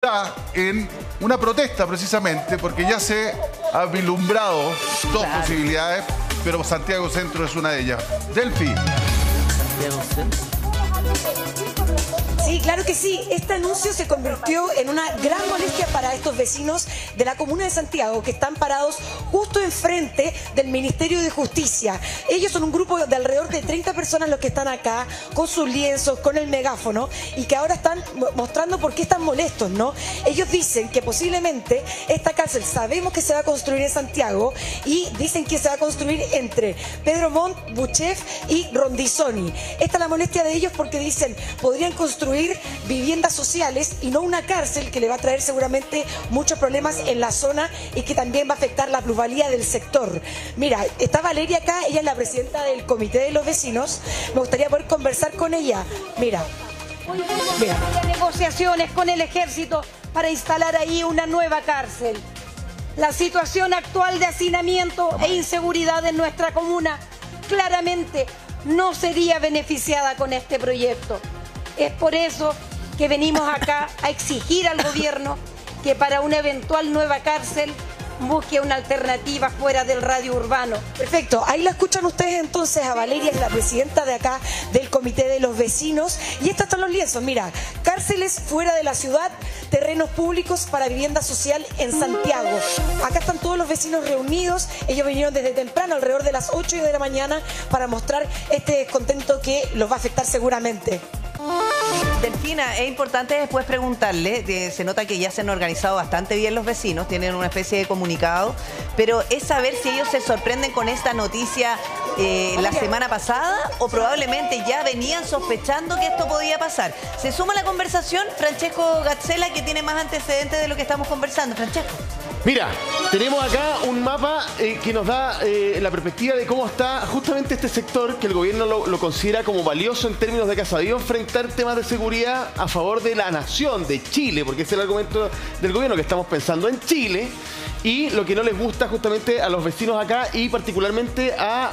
Está en una protesta precisamente porque ya se ha vislumbrado dos posibilidades, pero Santiago Centro es una de ellas. Delphi. Santiago Centro. Sí, claro que sí. Este anuncio se convirtió en una gran molestia para estos vecinos de la comuna de Santiago que están parados justo enfrente del Ministerio de Justicia. Ellos son un grupo de alrededor de 30 personas los que están acá con sus lienzos, con el megáfono y que ahora están mostrando por qué están molestos, ¿no? Ellos dicen que posiblemente esta cárcel sabemos que se va a construir en Santiago y dicen que se va a construir entre Pedro Montt, Buchef y Rondizoni. Esta es la molestia de ellos porque dicen podrían construir viviendas sociales y no una cárcel que le va a traer seguramente muchos problemas en la zona y que también va a afectar la plusvalía del sector. Mira, está Valeria acá, ella es la presidenta del Comité de los Vecinos. Me gustaría poder conversar con ella. Mira. Negociaciones con el ejército para instalar ahí una nueva cárcel. La situación actual de hacinamiento e inseguridad en nuestra comuna claramente no sería beneficiada con este proyecto. Es por eso que venimos acá a exigir al gobierno que para una eventual nueva cárcel busque una alternativa fuera del radio urbano. Perfecto, ahí la escuchan ustedes entonces a Valeria, es la presidenta de acá del Comité de los Vecinos. Y estos están los lienzos, mira, cárceles fuera de la ciudad, terrenos públicos para vivienda social en Santiago. Acá están todos los vecinos reunidos, ellos vinieron desde temprano, alrededor de las 8 de la mañana, para mostrar este descontento que los va a afectar seguramente. Delfina, es importante después preguntarle, se nota que ya se han organizado bastante bien los vecinos, tienen una especie de comunicado, pero es saber si ellos se sorprenden con esta noticia la semana pasada o probablemente ya venían sospechando que esto podía pasar. Se suma a la conversación Francesco Gazzella, que tiene más antecedentes de lo que estamos conversando. Francesco. Mira, tenemos acá un mapa que nos da la perspectiva de cómo está justamente este sector que el gobierno lo considera como valioso en términos de que ha sabido enfrentar temas de seguridad a favor de la nación, de Chile, porque ese es el argumento del gobierno, que estamos pensando en Chile, y lo que no les gusta justamente a los vecinos acá y particularmente a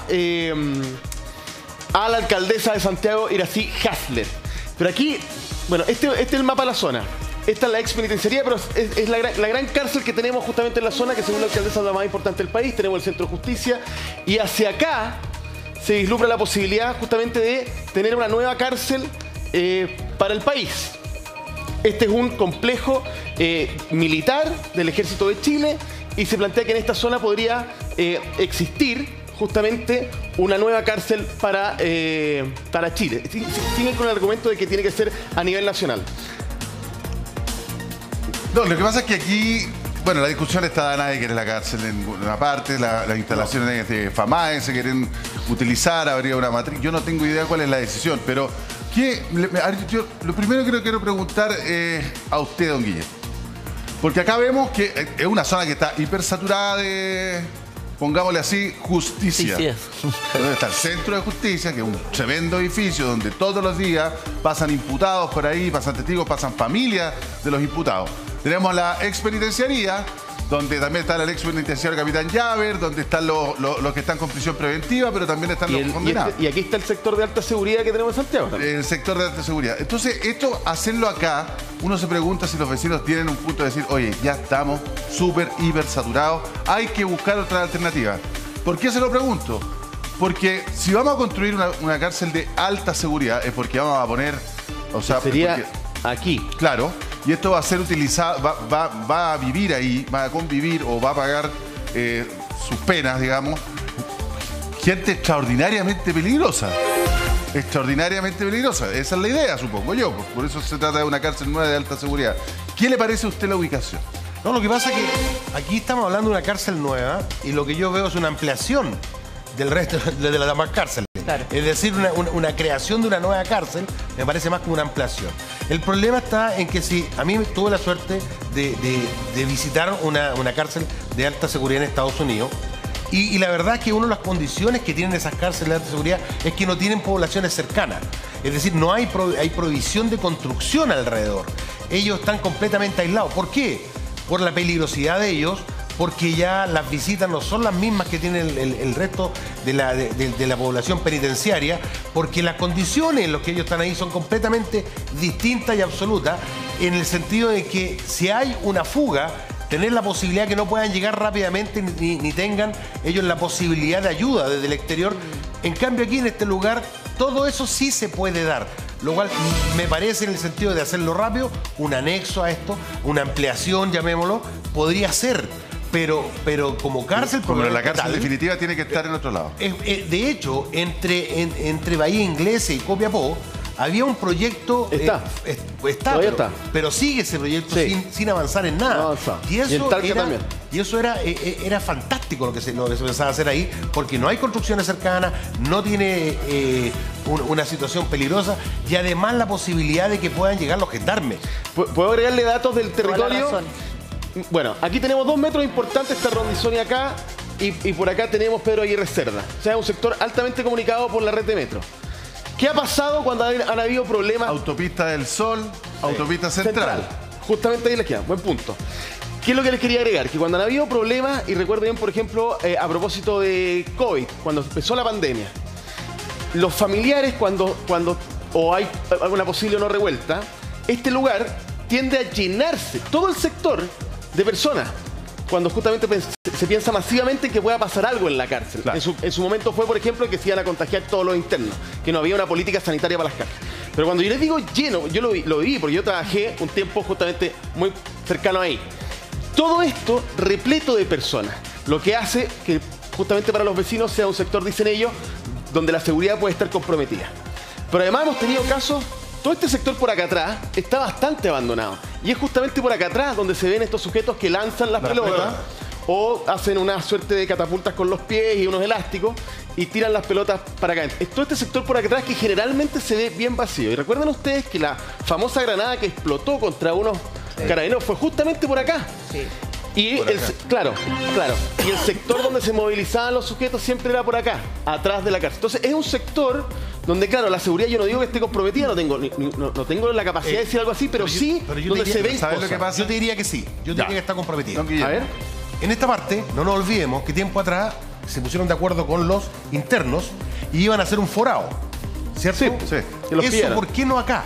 la alcaldesa de Santiago, Iracy Hasler. Pero aquí, bueno, este es el mapa de la zona. Esta es la ex penitenciaría, pero es la gran cárcel que tenemos justamente en la zona, que según la alcaldesa es la más importante del país. Tenemos el Centro de Justicia y hacia acá se vislumbra la posibilidad justamente de tener una nueva cárcel para el país. Este es un complejo militar del Ejército de Chile y se plantea que en esta zona podría existir justamente una nueva cárcel para Chile. Siguen con el argumento de que tiene que ser a nivel nacional. No, lo que pasa es que aquí, bueno, la discusión está, nadie quiere la cárcel en una parte, las instalaciones de FAMAE se quieren utilizar, habría una matriz. Yo no tengo idea cuál es la decisión, pero yo lo primero que le quiero preguntar a usted, don Guillermo. Porque acá vemos que es una zona que está hipersaturada de, pongámosle así, justicia. Donde está el Centro de Justicia, que es un tremendo edificio donde todos los días pasan imputados por ahí, pasan testigos, pasan familias de los imputados. Tenemos la ex penitenciaría, donde también está el ex penitenciario Capitán Llaver, donde están los que están con prisión preventiva, pero también están los condenados. Y aquí está el sector de alta seguridad que tenemos en Santiago también. El sector de alta seguridad. Entonces, hacerlo acá, uno se pregunta si los vecinos tienen un punto de decir, oye, ya estamos súper, hiper saturados, hay que buscar otra alternativa. ¿Por qué se lo pregunto? Porque si vamos a construir una cárcel de alta seguridad, es porque vamos a poner... O sea, sería aquí. Claro. Y esto va a ser utilizado, va a vivir ahí, va a convivir o va a pagar sus penas, digamos, gente extraordinariamente peligrosa. Extraordinariamente peligrosa. Esa es la idea, supongo yo. Por eso se trata de una cárcel nueva de alta seguridad. ¿Qué le parece a usted la ubicación? No, lo que pasa es que aquí estamos hablando de una cárcel nueva y lo que yo veo es una ampliación del resto de las demás cárceles. Claro. Es decir, una creación de una nueva cárcel me parece más como una ampliación. El problema está en que si a mí tuve la suerte de visitar una cárcel de alta seguridad en Estados Unidos y la verdad es que una de las condiciones que tienen esas cárceles de alta seguridad es que no tienen poblaciones cercanas. Es decir, no hay provisión de construcción alrededor. Ellos están completamente aislados. ¿Por qué? Por la peligrosidad de ellos, porque ya las visitas no son las mismas que tiene el resto de la población penitenciaria, porque las condiciones en las que ellos están ahí son completamente distintas y absolutas, en el sentido de que si hay una fuga, tener la posibilidad que no puedan llegar rápidamente ni tengan ellos la posibilidad de ayuda desde el exterior. En cambio aquí en este lugar todo eso sí se puede dar, lo cual me parece, en el sentido de hacerlo rápido, un anexo a esto, una ampliación, llamémoslo, podría ser, pero como cárcel... Como la cárcel definitiva tiene que estar en otro lado. De hecho, entre Bahía Inglesa y Copiapó había un proyecto... Está, pero sigue ese proyecto sin avanzar en nada. No avanza. Y eso, y en Talca también. Y eso era fantástico lo que se pensaba hacer ahí, porque no hay construcciones cercanas, no tiene una situación peligrosa y además la posibilidad de que puedan llegar los gendarmes. ¿Puedo agregarle datos del territorio? razón. Bueno, aquí tenemos 2 metros importantes, esta Rondizonia acá, y por acá tenemos Pedro Aguirre Cerda. O sea, es un sector altamente comunicado por la red de metro. ¿Qué ha pasado cuando han habido problemas? Autopista del Sol, autopista central. Justamente ahí les queda, buen punto. ¿Qué es lo que les quería agregar? Que cuando han habido problemas, y recuerdo bien, por ejemplo, a propósito de COVID, cuando empezó la pandemia, los familiares cuando o hay alguna posible o no revuelta, este lugar tiende a llenarse, todo el sector, de personas. Cuando justamente se piensa masivamente en que pueda pasar algo en la cárcel. Claro. En su momento fue, por ejemplo, que se iban a contagiar todos los internos, que no había una política sanitaria para las cárceles. Pero cuando yo les digo lleno, yo lo viví, porque yo trabajé un tiempo justamente muy cercano ahí. Todo esto repleto de personas, lo que hace que justamente para los vecinos sea un sector, dicen ellos, donde la seguridad puede estar comprometida. Pero además hemos tenido casos... Todo este sector por acá atrás está bastante abandonado. Y es justamente por acá atrás donde se ven estos sujetos que lanzan las pelotas o hacen una suerte de catapultas con los pies y unos elásticos y tiran las pelotas para acá. Es todo este sector por acá atrás que generalmente se ve bien vacío. Y recuerden ustedes que la famosa granada que explotó contra unos carabineros fue justamente por acá. Sí. Y claro. Y el sector donde se movilizaban los sujetos siempre era por acá, atrás de la cárcel. Entonces es un sector donde, claro, la seguridad, yo no digo que esté comprometida, no tengo la capacidad de decir algo así, pero sí donde se ven ¿sabes lo que pasa? Yo te diría que sí, yo te diría que está comprometida. A ver. En esta parte, no nos olvidemos que tiempo atrás se pusieron de acuerdo con los internos y iban a hacer un forado, ¿cierto? Sí. Que los ¿Eso pillaran. por qué no acá?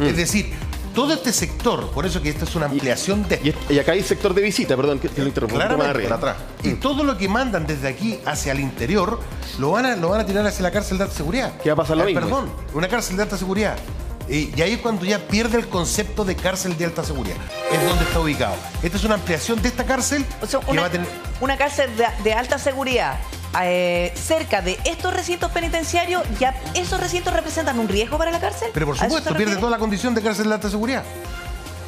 Es decir, todo este sector, por eso que esta es una ampliación de... Y acá hay sector de visita, perdón, que lo interrumpo. Claramente, más atrás. Y todo lo que mandan desde aquí hacia el interior lo van a tirar hacia la cárcel de alta seguridad. ¿Qué va a pasar lo mismo? Perdón, una cárcel de alta seguridad. Y ahí es cuando ya pierde el concepto de cárcel de alta seguridad. Es donde está ubicado. Esta es una ampliación de esta cárcel. O sea, que va a tener... una cárcel de alta seguridad cerca de estos recintos penitenciarios, ¿ya esos recintos representan un riesgo para la cárcel? Pero por ¿A eso supuesto, se pierde refiere? toda la condición de cárcel de alta seguridad.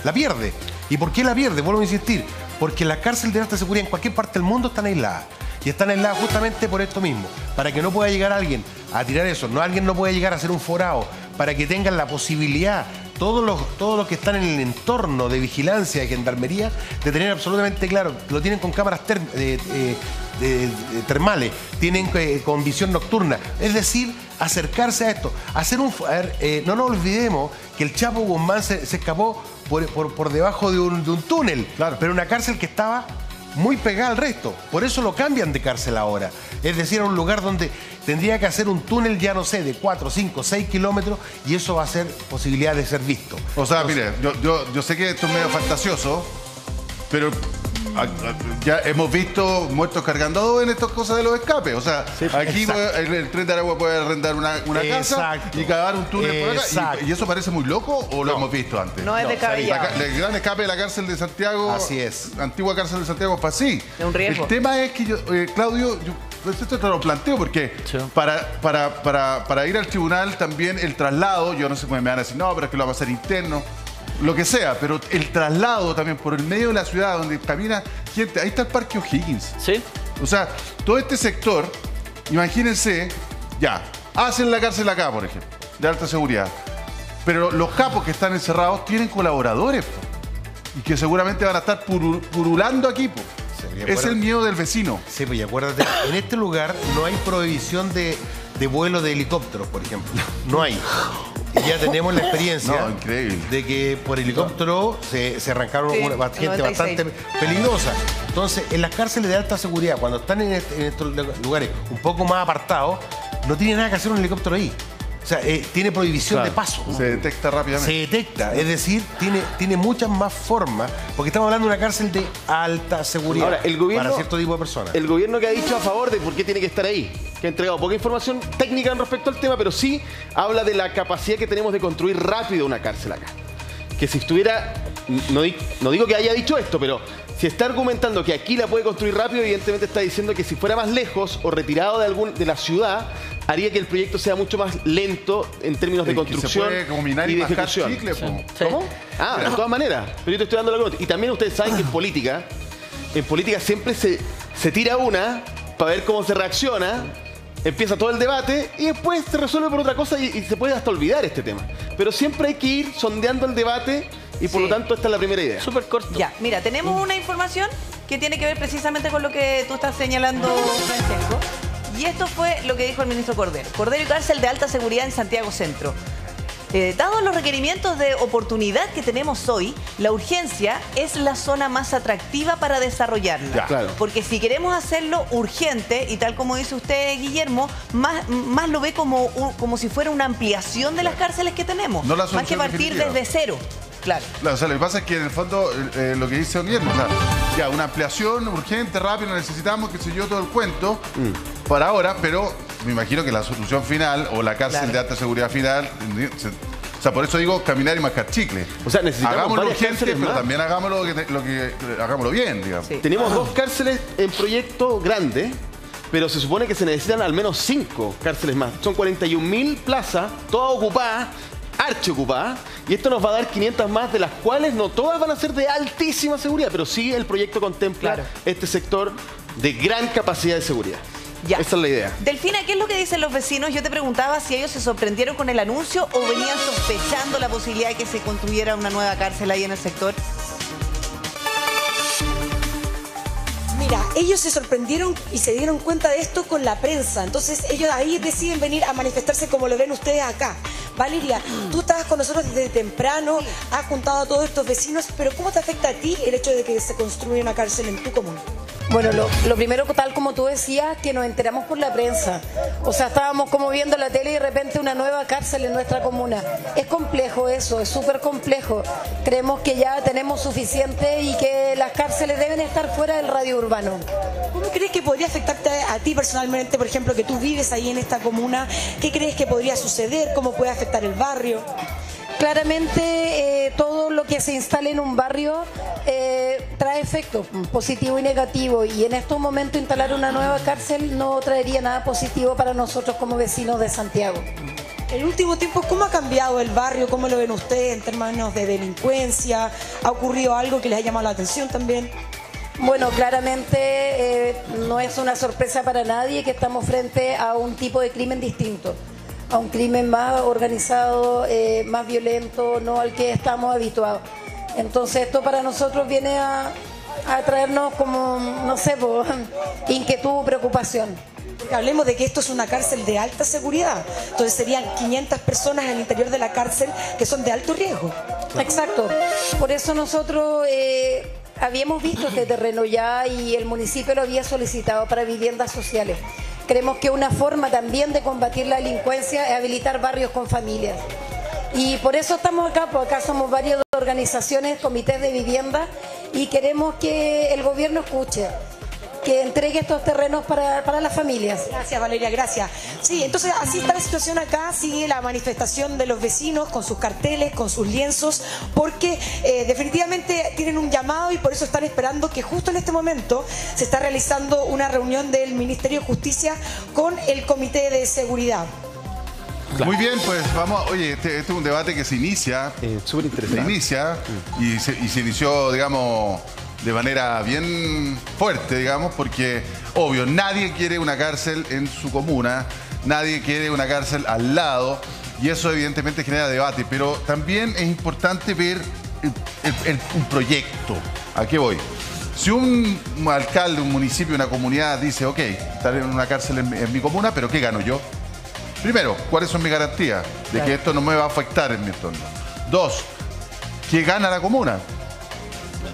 La pierde. ¿Y por qué la pierde? Vuelvo a insistir. Porque las cárceles de alta seguridad en cualquier parte del mundo están aisladas. Y están aisladas justamente por esto mismo. Para que no pueda llegar alguien a tirar eso. Alguien no puede llegar a hacer un forado. Para que tengan la posibilidad, todos los que están en el entorno de vigilancia de gendarmería, de tener absolutamente claro, lo tienen con cámaras termales, tienen con visión nocturna. Es decir, acercarse a esto. No nos olvidemos que el Chapo Guzmán se escapó por debajo de un túnel. Claro. Pero una cárcel que estaba muy pegada al resto. Por eso lo cambian de cárcel ahora. Es decir, a un lugar donde tendría que hacer un túnel, ya no sé, de 4, 5, 6 kilómetros, y eso va a ser posibilidad de ser visto. O sea, mire, yo sé que esto es medio fantasioso, pero ya hemos visto muertos cargando en estas cosas de los escapes. O sea, aquí el Tren de Aragua puede arrendar una casa y cavar un túnel por acá. ¿Y eso parece muy loco o lo hemos visto antes? No es descabellado. El gran escape de la cárcel de Santiago, Así es. antigua cárcel de Santiago, fue así. Es un riesgo. El tema es que Claudio, esto te lo planteo porque para ir al tribunal también el traslado, yo no sé cómo me van a decir, no, pero es que lo va a hacer interno. Lo que sea, pero el traslado también por el medio de la ciudad donde camina gente, ahí está el Parque O'Higgins. Sí. O sea, todo este sector, imagínense, ya, hacen la cárcel acá, por ejemplo, de alta seguridad. Pero los capos que están encerrados tienen colaboradores, po, y que seguramente van a estar purulando aquí, po. Es el miedo del vecino. Sí, pues y acuérdate, en este lugar no hay prohibición de vuelo de helicópteros, por ejemplo. No hay. Y ya tenemos la experiencia No, increíble. de que por helicóptero se arrancaron Sí, gente 96. bastante peligrosa. Entonces, en las cárceles de alta seguridad, cuando están en estos lugares un poco más apartados, no tiene nada que hacer un helicóptero ahí. O sea, tiene prohibición Claro. de paso. Se detecta rápidamente. Se detecta, es decir, tiene muchas más formas, porque estamos hablando de una cárcel de alta seguridad Ahora, el gobierno, para cierto tipo de personas. El gobierno que ha dicho a favor de por qué tiene que estar ahí, que ha entregado poca información técnica en respecto al tema, pero sí habla de la capacidad que tenemos de construir rápido una cárcel acá. Que si estuviera, no digo que haya dicho esto, pero si está argumentando que aquí la puede construir rápido, evidentemente está diciendo que si fuera más lejos o retirado de la ciudad, haría que el proyecto sea mucho más lento en términos de construcción Que se puede combinar y y de mascar ejecución. chicle, po. ¿Cómo? Ah, de todas maneras. Pero yo te estoy dando la pregunta. Y también ustedes saben que en política siempre se tira una para ver cómo se reacciona, empieza todo el debate y después se resuelve por otra cosa y se puede hasta olvidar este tema. Pero siempre hay que ir sondeando el debate y por Sí. lo tanto esta es la primera idea. Súper corto. Ya, mira, tenemos una información que tiene que ver precisamente con lo que tú estás señalando, Francesco. Y esto fue lo que dijo el ministro Cordero. Cordero y cárcel de alta seguridad en Santiago Centro. Dados los requerimientos de oportunidad que tenemos hoy, la urgencia es la zona más atractiva para desarrollarla. Ya. Claro. Porque si queremos hacerlo urgente, y tal como dice usted, Guillermo, más lo ve como si fuera una ampliación de las cárceles que tenemos. No la más que solución partir definitiva. desde cero. Claro. Claro, o sea, lo que pasa es que en el fondo lo que dice don Guillermo, o sea, ya una ampliación urgente, rápido, necesitamos, qué sé yo, todo el cuento para ahora, pero me imagino que la solución final o la cárcel Claro. de alta seguridad final, o sea, por eso digo caminar y mascar chicle. O sea, necesitamos hagámoslo varias urgente, cárceles pero más. también hagámoslo bien, digamos. Sí. Tenemos dos cárceles en proyecto grande, pero se supone que se necesitan al menos 5 cárceles más. Son 41.000 plazas, todas ocupadas, archiocupadas, y esto nos va a dar 500 más, de las cuales no todas van a ser de altísima seguridad, pero sí el proyecto contempla Claro. este sector de gran capacidad de seguridad. Ya. Esa es la idea. Delfina, ¿qué es lo que dicen los vecinos? Yo te preguntaba si ellos se sorprendieron con el anuncio o venían sospechando la posibilidad de que se construyera una nueva cárcel ahí en el sector. Mira, ellos se sorprendieron y se dieron cuenta de esto con la prensa. Entonces ellos ahí deciden venir a manifestarse como lo ven ustedes acá. Valeria, tú estabas con nosotros desde temprano, has juntado a todos estos vecinos, pero ¿cómo te afecta a ti el hecho de que se construya una cárcel en tu comuna? Bueno, lo primero, tal como tú decías, que nos enteramos por la prensa. O sea, estábamos como viendo la tele y de repente una nueva cárcel en nuestra comuna. Es complejo eso, es súper complejo. Creemos que ya tenemos suficiente y que las cárceles deben estar fuera del radio urbano. ¿Cómo crees que podría afectarte a ti personalmente, por ejemplo, que tú vives ahí en esta comuna? ¿Qué crees que podría suceder? ¿Cómo puede afectar el barrio? Claramente todo lo que se instale en un barrio trae efectos positivos y negativos, y en estos momentos instalar una nueva cárcel no traería nada positivo para nosotros como vecinos de Santiago. En el último tiempo, ¿cómo ha cambiado el barrio? ¿Cómo lo ven ustedes en términos de delincuencia? ¿Ha ocurrido algo que les ha llamado la atención también? Bueno, claramente no es una sorpresa para nadie que estamos frente a un tipo de crimen distinto, a un crimen más organizado, más violento, no al que estamos habituados. Entonces esto para nosotros viene a traernos como, no sé, inquietud, preocupación. Porque hablemos de que esto es una cárcel de alta seguridad. Entonces serían 500 personas en el interior de la cárcel que son de alto riesgo. Exacto. Por eso nosotros habíamos visto este terreno ya y el municipio lo había solicitado para viviendas sociales. Creemos que una forma también de combatir la delincuencia es habilitar barrios con familias. Y por eso estamos acá, porque acá somos varias organizaciones, comités de vivienda, y queremos que el gobierno escuche, que entregue estos terrenos para las familias. Gracias, Valeria, gracias. Sí, entonces así está la situación acá, sigue la manifestación de los vecinos con sus carteles, con sus lienzos, porque definitivamente tienen un llamado y por eso están esperando que justo en este momento se está realizando una reunión del Ministerio de Justicia con el Comité de Seguridad. Claro. Muy bien, pues vamos, oye, este es un debate que se inicia, Súper interesante. y se inició, digamos, de manera bien fuerte, digamos, porque, obvio, nadie quiere una cárcel en su comuna, nadie quiere una cárcel al lado, y eso evidentemente genera debate, pero también es importante ver un proyecto. ¿A qué voy? Si un alcalde, un municipio, una comunidad dice, ok, estaré en una cárcel en mi comuna, pero ¿qué gano yo? Primero, ¿cuáles son mis garantías de que esto no me va a afectar en mi entorno? 2, ¿qué gana la comuna?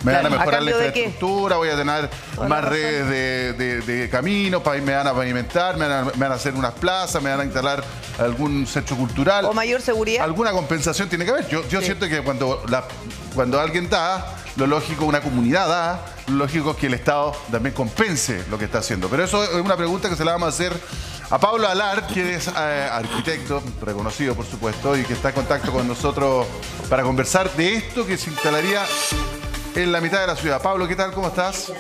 Me van a mejorar la infraestructura, voy a tener más redes de caminos, me van a pavimentar, me van a hacer unas plazas, me van a instalar algún centro cultural. ¿O mayor seguridad? Alguna compensación tiene que haber. Yo siento que cuando alguien da, lo lógico, una comunidad da, lo lógico es que el Estado también compense lo que está haciendo. Pero eso es una pregunta que se la vamos a hacer a Pablo Alar, que es arquitecto, reconocido por supuesto, y que está en contacto con nosotros para conversar de esto que se instalaría en la mitad de la ciudad. Pablo, ¿qué tal? ¿Cómo estás?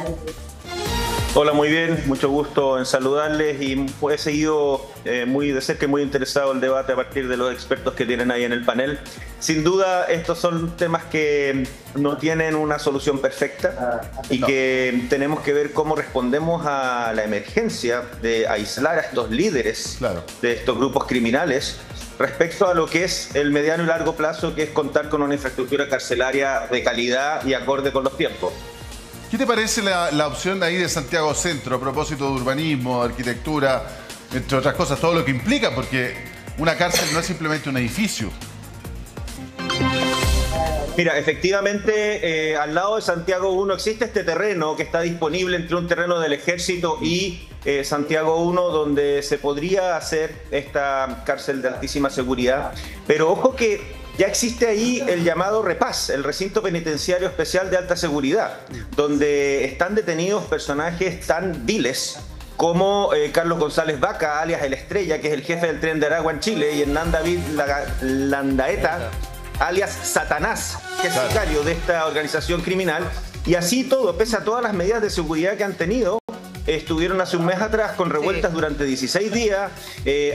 Hola, muy bien. Mucho gusto en saludarles y he seguido muy de cerca y muy interesado el debate a partir de los expertos que tienen ahí en el panel. Sin duda, estos son temas que no tienen una solución perfecta y que tenemos que ver cómo respondemos a la emergencia de aislar a estos líderes de estos grupos criminales respecto a lo que es el mediano y largo plazo, que es contar con una infraestructura carcelaria de calidad y acorde con los tiempos. ¿Qué te parece la opción ahí de Santiago Centro a propósito de urbanismo, arquitectura, entre otras cosas, todo lo que implica? Porque una cárcel no es simplemente un edificio. Mira, efectivamente, al lado de Santiago 1 existe este terreno que está disponible entre un terreno del Ejército y Santiago 1, donde se podría hacer esta cárcel de altísima seguridad. Pero ojo que ya existe ahí el llamado REPAS, el Recinto Penitenciario Especial de Alta Seguridad, donde están detenidos personajes tan viles como Carlos González Vaca, alias El Estrella, que es el jefe del Tren de Aragua en Chile, y Hernán David Landaeta, alias Satanás, que es sicario de esta organización criminal. Y así todo, pese a todas las medidas de seguridad que han tenido, estuvieron hace un mes atrás con revueltas durante 16 días,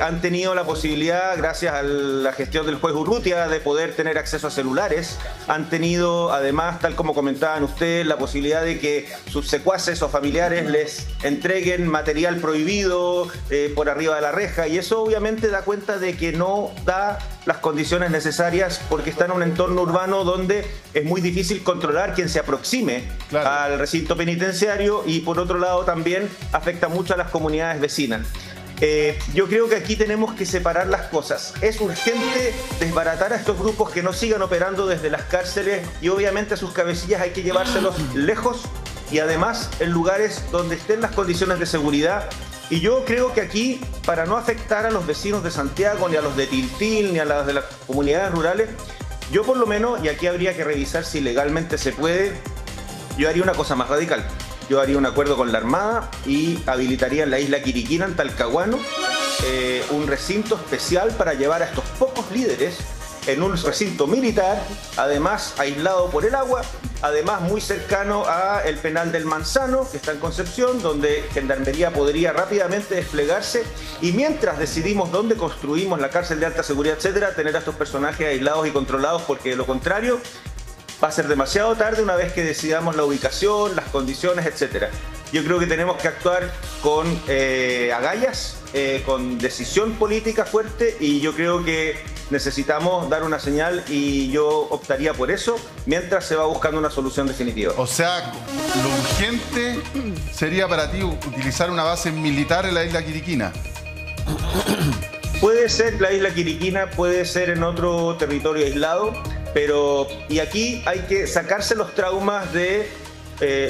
han tenido la posibilidad, gracias a la gestión del juez Urrutia, de poder tener acceso a celulares, han tenido además, tal como comentaban ustedes, la posibilidad de que sus secuaces o familiares les entreguen material prohibido por arriba de la reja, y eso obviamente da cuenta de que no da las condiciones necesarias, porque está en un entorno urbano donde es muy difícil controlar quien se aproxime al recinto penitenciario, y por otro lado también afecta mucho a las comunidades vecinas. Yo creo que aquí tenemos que separar las cosas. Es urgente desbaratar a estos grupos que no sigan operando desde las cárceles, y obviamente a sus cabecillas hay que llevárselos lejos y además en lugares donde estén las condiciones de seguridad. Y yo creo que aquí, para no afectar a los vecinos de Santiago, ni a los de Tiltil, ni a las de las comunidades rurales, yo por lo menos, y aquí habría que revisar si legalmente se puede, yo haría una cosa más radical. Yo haría un acuerdo con la Armada y habilitaría en la isla Quiriquina, en Talcahuano, un recinto especial para llevar a estos pocos líderes en un recinto militar, además aislado por el agua, además muy cercano a el penal del Manzano, que está en Concepción, donde Gendarmería podría rápidamente desplegarse, y mientras decidimos dónde construimos la cárcel de alta seguridad, etcétera, tener a estos personajes aislados y controlados, porque de lo contrario va a ser demasiado tarde una vez que decidamos la ubicación, las condiciones, etcétera. Yo creo que tenemos que actuar con agallas, con decisión política fuerte, y yo creo que necesitamos dar una señal, y yo optaría por eso mientras se va buscando una solución definitiva. O sea, lo urgente sería para ti utilizar una base militar en la isla Quiriquina. Puede ser la isla Quiriquina, puede ser en otro territorio aislado, pero y aquí hay que sacarse los traumas de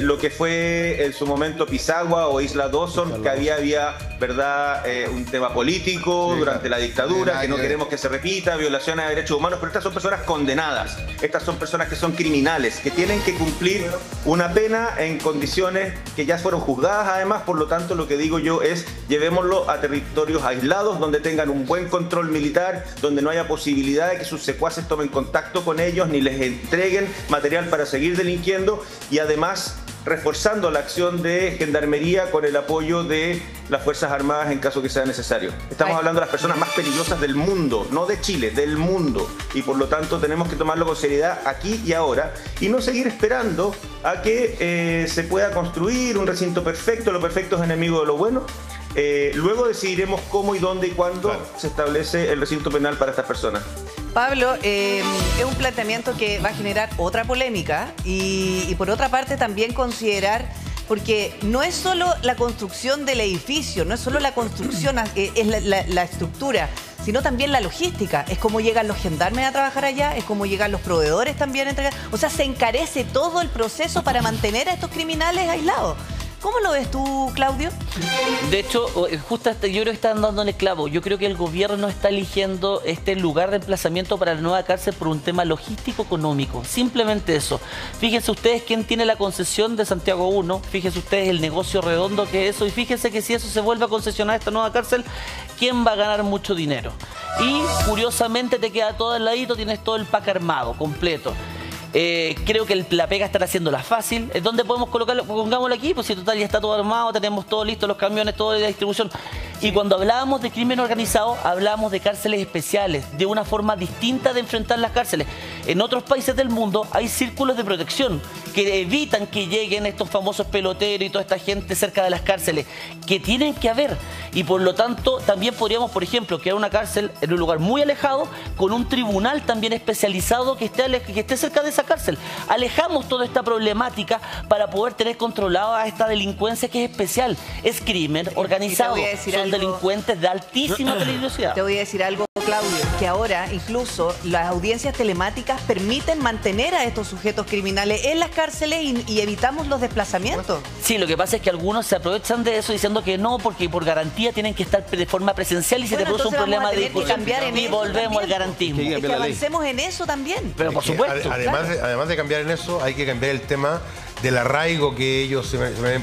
lo que fue en su momento Pisagua o Isla Dawson, que había ¿verdad? Un tema político durante la dictadura, que no queremos que se repita, violaciones de derechos humanos, pero estas son personas condenadas, estas son personas que son criminales, que tienen que cumplir una pena en condiciones que ya fueron juzgadas además. Por lo tanto, lo que digo yo es, llevémoslo a territorios aislados, donde tengan un buen control militar, donde no haya posibilidad de que sus secuaces tomen contacto con ellos, ni les entreguen material para seguir delinquiendo, y además reforzando la acción de Gendarmería con el apoyo de las Fuerzas Armadas en caso que sea necesario. Estamos hablando de las personas más peligrosas del mundo, no de Chile, del mundo. Y por lo tanto tenemos que tomarlo con seriedad aquí y ahora, y no seguir esperando a que se pueda construir un recinto perfecto. Lo perfecto es enemigo de lo bueno. Luego decidiremos cómo y dónde y cuándo se establece el recinto penal para estas personas. Pablo, es un planteamiento que va a generar otra polémica y por otra parte también considerar, porque no es solo la construcción del edificio, no es solo la construcción, es la estructura, sino también la logística. Es cómo llegan los gendarmes a trabajar allá, es cómo llegan los proveedores también a entregar. O sea, se encarece todo el proceso para mantener a estos criminales aislados. ¿Cómo lo ves tú, Claudio? De hecho, justo yo creo que están dándole clavo. Yo creo que el gobierno está eligiendo este lugar de emplazamiento para la nueva cárcel por un tema logístico-económico. Simplemente eso. Fíjense ustedes quién tiene la concesión de Santiago 1. Fíjense ustedes el negocio redondo que es eso. Y fíjense que si eso se vuelve a concesionar esta nueva cárcel, ¿quién va a ganar mucho dinero? Y curiosamente te queda todo al ladito, tienes todo el pack armado, completo. Creo que la pega estará haciéndola fácil. ¿Dónde podemos colocarlo? Pongámoslo aquí, pues si total ya está todo armado, tenemos todo listo, los camiones, todo de la distribución. Y cuando hablábamos de crimen organizado, hablábamos de cárceles especiales, de una forma distinta de enfrentar las cárceles. En otros países del mundo hay círculos de protección que evitan que lleguen estos famosos peloteros y toda esta gente cerca de las cárceles, que tienen que haber. Y por lo tanto, también podríamos, por ejemplo, crear una cárcel en un lugar muy alejado, con un tribunal también especializado que esté cerca de esa cárcel. Alejamos toda esta problemática para poder tener controlada a esta delincuencia que es especial. Es crimen organizado. Son delincuentes de altísima peligrosidad. Te voy a decir algo, Claudio, que ahora incluso las audiencias telemáticas permiten mantener a estos sujetos criminales en las cárceles y evitamos los desplazamientos. Sí, lo que pasa es que algunos se aprovechan de eso diciendo que no, porque por garantía tienen que estar de forma presencial y se te produce un problema de discusión. Y volvemos al garantismo. Es que avancemos en eso también. Pero por supuesto. Además de cambiar en eso, hay que cambiar el tema del arraigo que ellos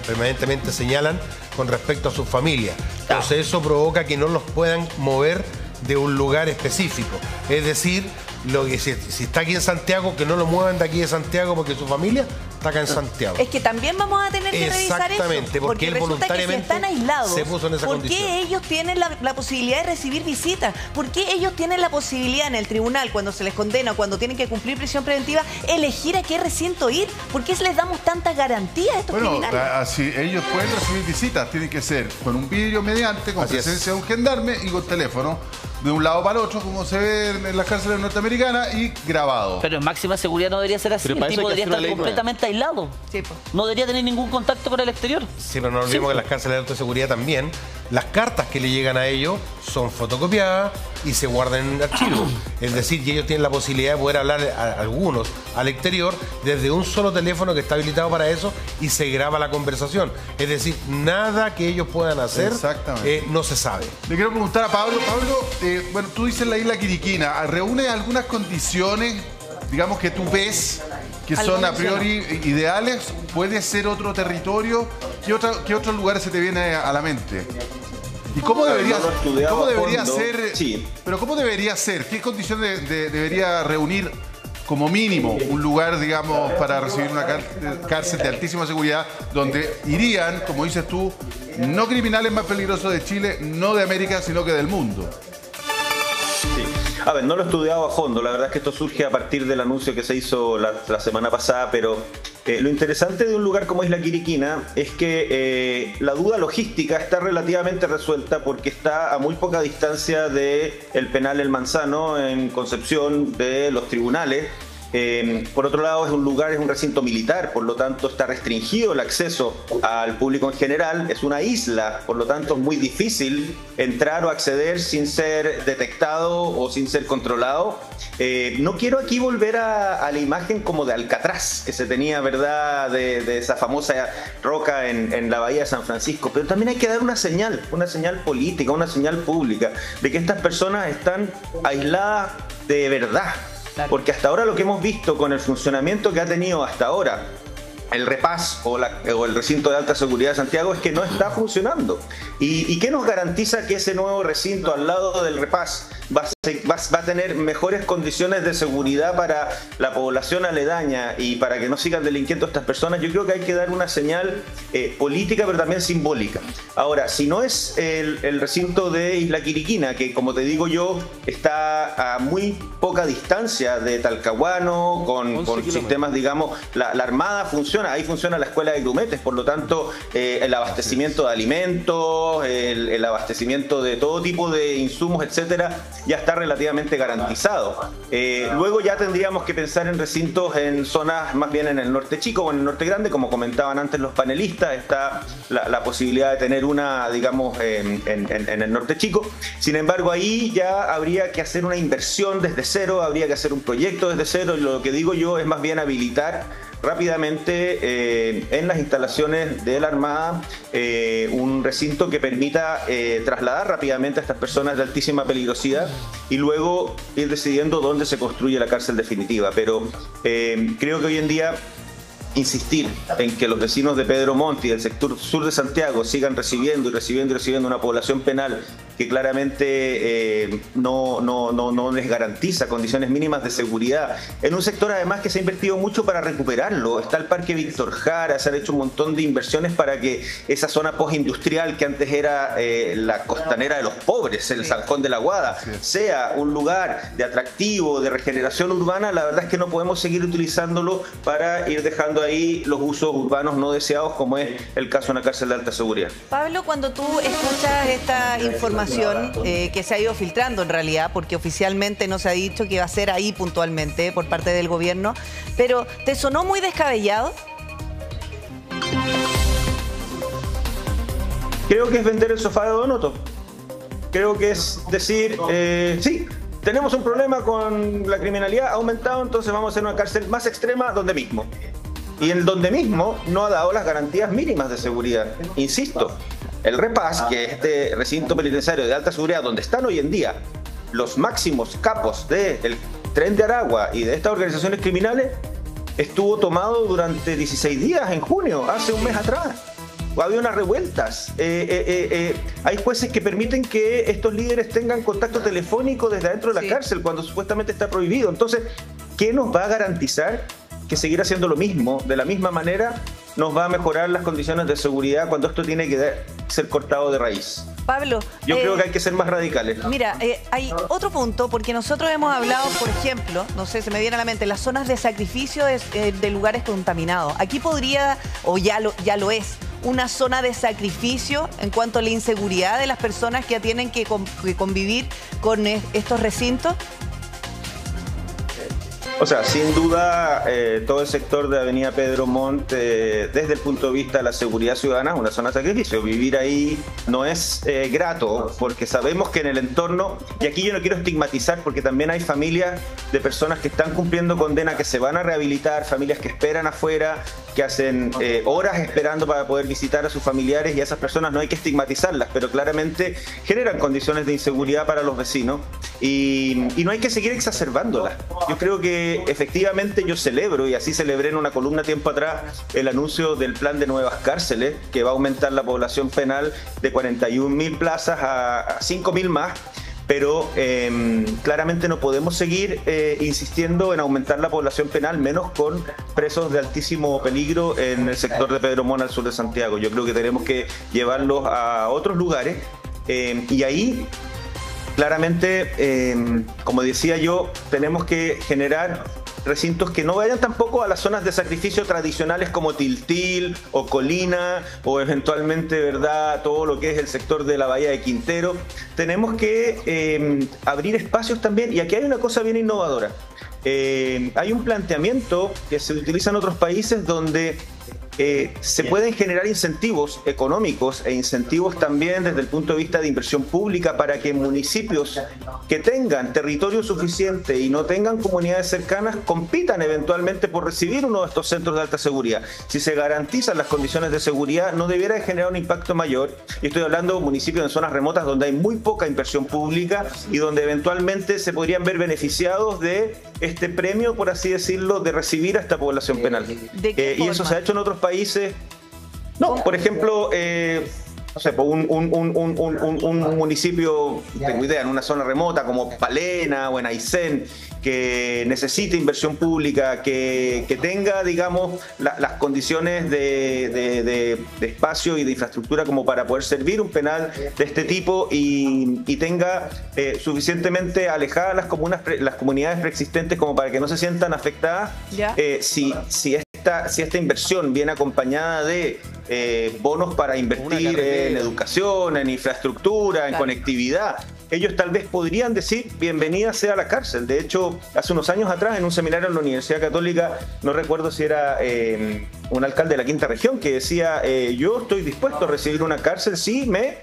permanentemente señalan con respecto a sus familias. Entonces eso provoca que no los puedan mover de un lugar específico. Es decir, si está aquí en Santiago, que no lo muevan de aquí de Santiago porque su familia está acá en Santiago. Es que también vamos a tener que revisar eso. Exactamente, porque él voluntariamente que si están aislados, se puso en esa condición. ¿Por qué ellos tienen la posibilidad de recibir visitas? ¿Por qué ellos tienen la posibilidad en el tribunal, cuando se les condena o cuando tienen que cumplir prisión preventiva, elegir a qué recinto ir? ¿Por qué les damos tantas garantías a estos criminales? Así ellos pueden recibir visitas, tienen que ser con un vidrio mediante, con presencia de un gendarme y con teléfono de un lado para el otro, como se ve en las cárceles norteamericanas, y grabado. Pero en máxima seguridad no debería ser así. El tipo debería estar completamente aislado. Sí, pues. No debería tener ningún contacto con el exterior. Sí, pero no olvidemos que en las cárceles de alta seguridad también, las cartas que le llegan a ellos son fotocopiadas y se guardan en archivos. Es decir, que ellos tienen la posibilidad de poder hablar a algunos al exterior desde un solo teléfono que está habilitado para eso y se graba la conversación. Es decir, nada que ellos puedan hacer no se sabe. Le quiero preguntar a Pablo. Pablo, bueno, tú dices la isla Quiriquina, ¿reúne algunas condiciones, digamos, que tú ves que son a priori ideales? ¿Puede ser otro territorio? ¿Qué otros lugares se te viene a la mente? ¿Y cómo debería ser? Sí. Pero ¿cómo debería ser? ¿Qué condiciones debería reunir como mínimo un lugar, digamos, para recibir una cárcel de altísima seguridad donde irían, como dices tú, no criminales más peligrosos de Chile, no de América, sino que del mundo? Sí. A ver, no lo he estudiado a fondo, la verdad es que esto surge a partir del anuncio que se hizo la semana pasada, pero lo interesante de un lugar como Isla Quiriquina es que la duda logística está relativamente resuelta porque está a muy poca distancia del penal El Manzano, en Concepción, de los tribunales. Por otro lado, es un recinto militar, por lo tanto está restringido el acceso al público en general, es una isla, por lo tanto es muy difícil entrar o acceder sin ser detectado o sin ser controlado. No quiero aquí volver a la imagen como de Alcatraz que se tenía, ¿verdad?, de esa famosa roca en la bahía de San Francisco, pero también hay que dar una señal política, una señal pública de que estas personas están aisladas de verdad. Claro. Porque hasta ahora lo que hemos visto con el funcionamiento que ha tenido hasta ahora el REPAS o el recinto de alta seguridad de Santiago es que no está funcionando. ¿Y qué nos garantiza que ese nuevo recinto al lado del REPAS va a tener mejores condiciones de seguridad para la población aledaña y para que no sigan delinquiendo estas personas? Yo creo que hay que dar una señal política, pero también simbólica. Ahora, si no es el recinto de Isla Quiriquina, que como te digo yo, está a muy poca distancia de Talcahuano, con sistemas, digamos, la Armada funciona funciona. Ahí funciona la escuela de grumetes, por lo tanto, el abastecimiento de alimentos, el abastecimiento de todo tipo de insumos, etcétera, ya está relativamente garantizado. Luego ya tendríamos que pensar en recintos en zonas más bien en el norte chico o en el norte grande, como comentaban antes los panelistas, está la posibilidad de tener una, digamos, en el norte chico. Sin embargo, ahí ya habría que hacer una inversión desde cero, habría que hacer un proyecto desde cero, y lo que digo yo es más bien habilitar rápidamente en las instalaciones de la Armada un recinto que permita trasladar rápidamente a estas personas de altísima peligrosidad y luego ir decidiendo dónde se construye la cárcel definitiva. Pero creo que hoy en día insistir en que los vecinos de Pedro Montt y del sector sur de Santiago sigan recibiendo una población penal que claramente no les garantiza condiciones mínimas de seguridad, en un sector además que se ha invertido mucho para recuperarlo. Está el Parque Víctor Jara, se han hecho un montón de inversiones para que esa zona postindustrial que antes era la costanera de los pobres, el Zanjón de la Guada, sea un lugar de atractivo, de regeneración urbana. La verdad es que no podemos seguir utilizándolo para ir dejando ahí los usos urbanos no deseados, como es el caso de una cárcel de alta seguridad. Pablo, cuando tú escuchas esta información que se ha ido filtrando en realidad, porque oficialmente no se ha dicho que iba a ser ahí puntualmente por parte del gobierno, pero ¿te sonó muy descabellado? Creo que es vender el sofá de Donoto. Creo que es decir, sí, tenemos un problema con la criminalidad, ha aumentado, entonces vamos a hacer una cárcel más extrema donde mismo. Y en donde mismo no ha dado las garantías mínimas de seguridad. Insisto, el REPAS, que es este recinto penitenciario de alta seguridad, donde están hoy en día los máximos capos del Tren de Aragua y de estas organizaciones criminales, estuvo tomado durante 16 días en junio, hace un mes atrás. Había unas revueltas. Hay jueces que permiten que estos líderes tengan contacto telefónico desde adentro de la cárcel cuando supuestamente está prohibido. Entonces, ¿qué nos va a garantizar que seguir haciendo lo mismo, de la misma manera, nos va a mejorar las condiciones de seguridad cuando esto tiene que ser cortado de raíz? Pablo, yo creo que hay que ser más radicales. Mira, hay otro punto, porque nosotros hemos hablado, por ejemplo, no sé, se me viene a la mente, las zonas de sacrificio de lugares contaminados. Aquí podría, o ya lo es, una zona de sacrificio en cuanto a la inseguridad de las personas que tienen que convivir con estos recintos. O sea, sin duda, todo el sector de Avenida Pedro Montt, desde el punto de vista de la seguridad ciudadana, es una zona de sacrificio. Vivir ahí no es grato, porque sabemos que en el entorno, y aquí yo no quiero estigmatizar, porque también hay familias de personas que están cumpliendo condena, que se van a rehabilitar, familias que esperan afuera, que hacen horas esperando para poder visitar a sus familiares, y a esas personas no hay que estigmatizarlas, pero claramente generan condiciones de inseguridad para los vecinos, y no hay que seguir exacerbándolas. Yo creo que efectivamente yo celebro, y así celebré en una columna tiempo atrás, el anuncio del plan de nuevas cárceles, que va a aumentar la población penal de 41.000 plazas a 5.000 más, pero claramente no podemos seguir insistiendo en aumentar la población penal, menos con presos de altísimo peligro en el sector de Pedro Montt al sur de Santiago. Yo creo que tenemos que llevarlos a otros lugares, y ahí claramente, como decía yo, tenemos que generar recintos que no vayan tampoco a las zonas de sacrificio tradicionales como Tiltil o Colina, o eventualmente, ¿verdad?, todo lo que es el sector de la Bahía de Quintero. Tenemos que abrir espacios también, y aquí hay una cosa bien innovadora. Hay un planteamiento que se utiliza en otros países donde se pueden generar incentivos económicos e incentivos también desde el punto de vista de inversión pública para que municipios que tengan territorio suficiente y no tengan comunidades cercanas compitan eventualmente por recibir uno de estos centros de alta seguridad. Si se garantizan las condiciones de seguridad, no debiera generar un impacto mayor. Y estoy hablando de municipios en zonas remotas donde hay muy poca inversión pública y donde eventualmente se podrían ver beneficiados de este premio, por así decirlo, de recibir a esta población penal. Y eso se ha hecho en otros países. No, por ejemplo, no sé, un municipio, tengo idea, en una zona remota como Palena o en Aysén, que necesite inversión pública, que tenga, digamos, las condiciones de espacio y de infraestructura como para poder servir un penal de este tipo, y tenga suficientemente alejadas las comunidades preexistentes como para que no se sientan afectadas. Si esta inversión viene acompañada de bonos para invertir en educación, en infraestructura, en conectividad, ellos tal vez podrían decir bienvenida sea a la cárcel. De hecho, hace unos años atrás, en un seminario en la Universidad Católica, no recuerdo si era un alcalde de la Quinta Región que decía, yo estoy dispuesto a recibir una cárcel si me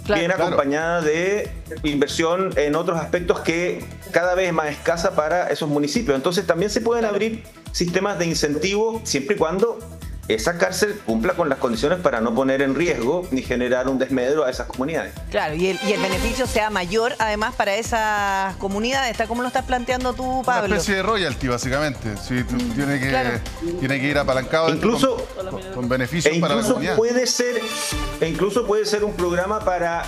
viene acompañada de inversión en otros aspectos que cada vez es más escasa para esos municipios. Entonces también se pueden abrir sistemas de incentivo siempre y cuando esa cárcel cumpla con las condiciones para no poner en riesgo ni generar un desmedro a esas comunidades. Claro, y el beneficio sea mayor además para esas comunidades, ¿está como lo estás planteando tú, Pablo? Una especie de royalty, básicamente. Sí, tiene que ir apalancado incluso, con beneficios para la comunidad. Incluso puede ser un programa para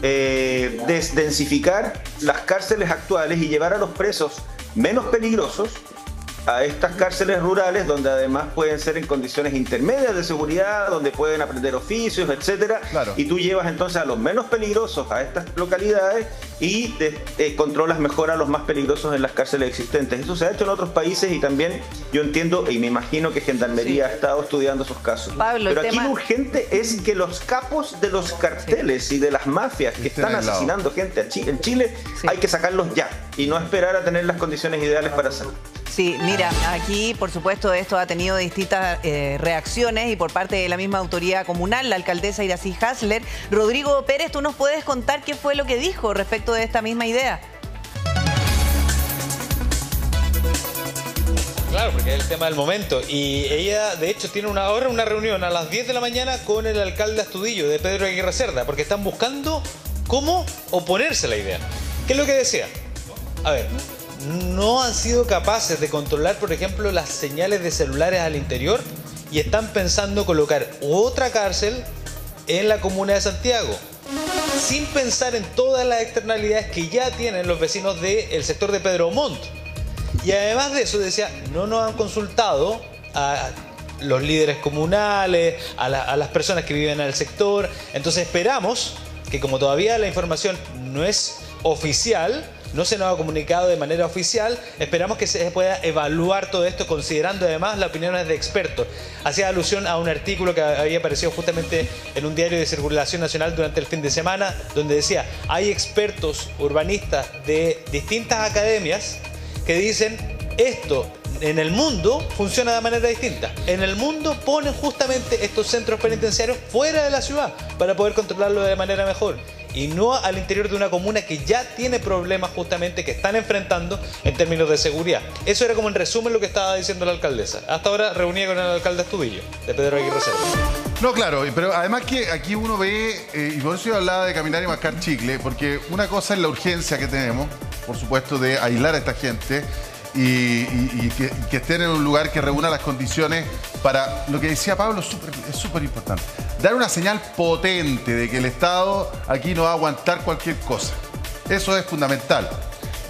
desdensificar las cárceles actuales y llevar a los presos menos peligrosos a estas cárceles rurales, donde además pueden ser en condiciones intermedias de seguridad, donde pueden aprender oficios, etcétera. Y tú llevas entonces a los menos peligrosos a estas localidades y controlas mejor a los más peligrosos en las cárceles existentes. Eso se ha hecho en otros países y también yo entiendo y me imagino que Gendarmería ha estado estudiando esos casos. Pablo, pero aquí lo urgente es que los capos de los carteles y de las mafias que están asesinando gente en Chile, hay que sacarlos ya y no esperar a tener las condiciones ideales para hacerlo. Sí, mira, aquí por supuesto esto ha tenido distintas reacciones y por parte de la misma autoridad comunal, la alcaldesa Iracy Hasler. Rodrigo Pérez, ¿tú nos puedes contar qué fue lo que dijo respecto de esta misma idea? Claro, porque es el tema del momento. Y ella, de hecho, tiene ahora una reunión a las 10 de la mañana con el alcalde Astudillo de Pedro Aguirre Cerda, porque están buscando cómo oponerse a la idea. ¿Qué es lo que decía? A ver, no han sido capaces de controlar, por ejemplo, las señales de celulares al interior y están pensando colocar otra cárcel en la comuna de Santiago, sin pensar en todas las externalidades que ya tienen los vecinos del sector de Pedro Montt. Y además de eso, decía, no nos han consultado a los líderes comunales, a las personas que viven en el sector. Entonces esperamos que, como todavía la información no es oficial, no se nos ha comunicado de manera oficial, esperamos que se pueda evaluar todo esto considerando además las opiniones de expertos. Hacía alusión a un artículo que había aparecido justamente en un diario de circulación nacional durante el fin de semana, donde decía, hay expertos urbanistas de distintas academias que dicen esto en el mundo funciona de manera distinta. En el mundo ponen justamente estos centros penitenciarios fuera de la ciudad para poder controlarlo de manera mejor y no al interior de una comuna que ya tiene problemas justamente que están enfrentando en términos de seguridad. Eso era como en resumen lo que estaba diciendo la alcaldesa. Hasta ahora reunida con el alcalde Astudillo de Pedro Aguirre Cerda. No, claro, pero además que aquí uno ve, y por eso yo hablaba de caminar y mascar chicle, porque una cosa es la urgencia que tenemos, por supuesto, de aislar a esta gente y que estén en un lugar que reúna las condiciones para, lo que decía Pablo, es súper importante, dar una señal potente de que el Estado aquí no va a aguantar cualquier cosa. Eso es fundamental.